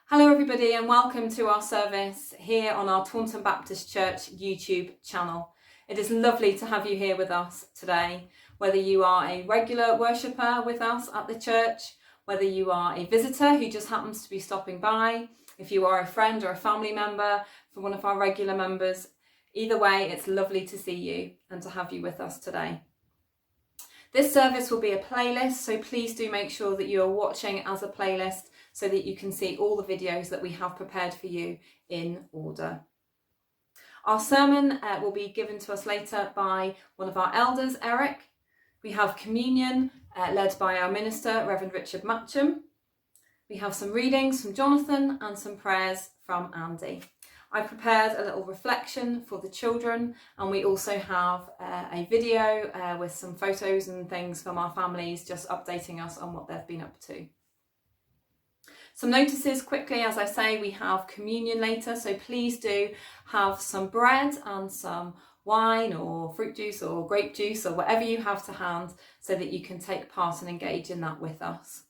Hello everybody and welcome to our service here on our Taunton Baptist Church YouTube channel. It is lovely to have you here with us today, whether you are a regular worshipper with us at the church, whether you are a visitor who just happens to be stopping by, if you are a friend or a family member for one of our regular members. Either way, it's lovely to see you and to have you with us today. This service will be a playlist, so please do make sure that you are watching as a playlist so that you can see all the videos that we have prepared for you in order. Our sermon will be given to us later by one of our elders, Eric. We have communion led by our minister, Reverend Richard Matcham. We have some readings from Jonathan and some prayers from Andy. I prepared a little reflection for the children, and we also have a video with some photos and things from our families just updating us on what they've been up to. Some notices quickly, as I say, we have communion later, so please do have some bread and some wine or fruit juice or grape juice or whatever you have to hand so that you can take part and engage in that with us.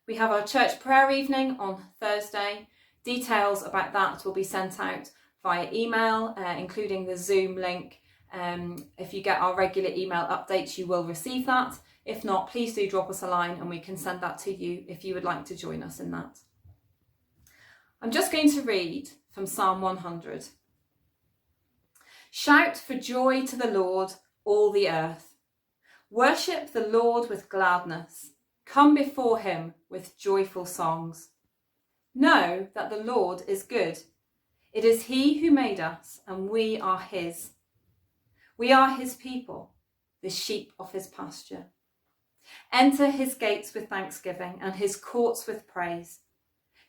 We have our church prayer evening on Thursday. Details about that will be sent out via email, including the Zoom link. If you get our regular email updates, you will receive that. If not, please do drop us a line and we can send that to you if you would like to join us in that. I'm just going to read from Psalm 100. Shout for joy to the Lord, all the earth. Worship the Lord with gladness. Come before him with joyful songs. Know that the Lord is good. It is he who made us, and we are his. We are his people, the sheep of his pasture. Enter his gates with thanksgiving and his courts with praise.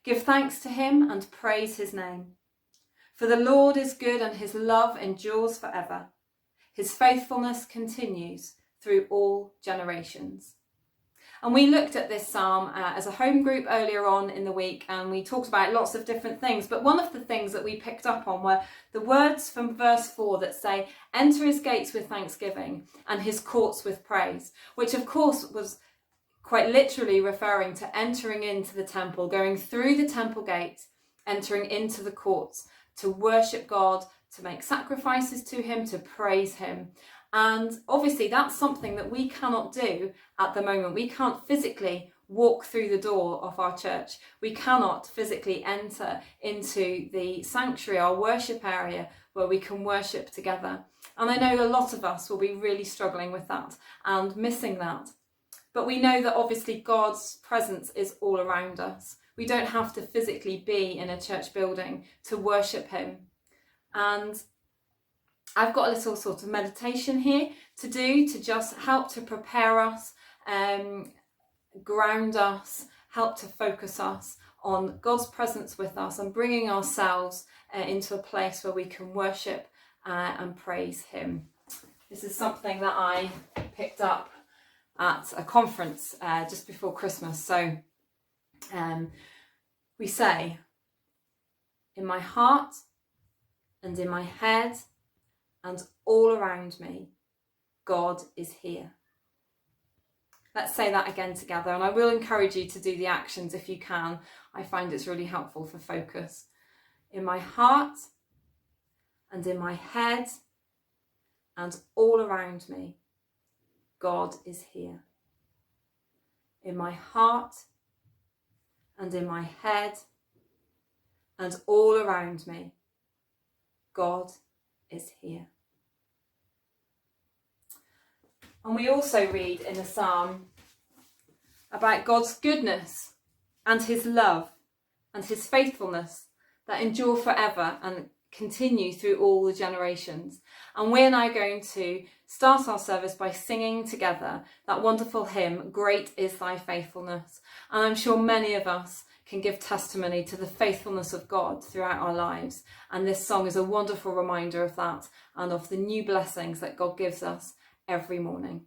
Give thanks to him and praise his name. For the Lord is good and his love endures forever. His faithfulness continues through all generations. And we looked at this psalm as a home group earlier on in the week, and we talked about lots of different things. But one of the things that we picked up on were the words from verse 4 that say, enter his gates with thanksgiving and his courts with praise, which of course was quite literally referring to entering into the temple, going through the temple gate, entering into the courts to worship God, to make sacrifices to him, to praise him. And obviously that's something that we cannot do at the moment. We can't physically walk through the door of our church. We cannot physically enter into the sanctuary, our worship area, where we can worship together. And I know a lot of us will be really struggling with that and missing that. But we know that obviously God's presence is all around us. We don't have to physically be in a church building to worship him. And I've got a little sort of meditation here to do to just help to prepare us, ground us, help to focus us on God's presence with us and bringing ourselves into a place where we can worship and praise him. This is something that I picked up at a conference just before Christmas. So we say, in my heart and in my head and all around me, God is here. Let's say that again together, and I will encourage you to do the actions if you can. I find it's really helpful for focus. In my heart and in my head and all around me, God is here. In my heart and in my head and all around me, God is here. And we also read in the psalm about God's goodness and his love and his faithfulness that endure forever and continue through all the generations. And we're now going to start our service by singing together that wonderful hymn, Great is Thy Faithfulness. And I'm sure many of us can give testimony to the faithfulness of God throughout our lives. And this song is a wonderful reminder of that and of the new blessings that God gives us every morning.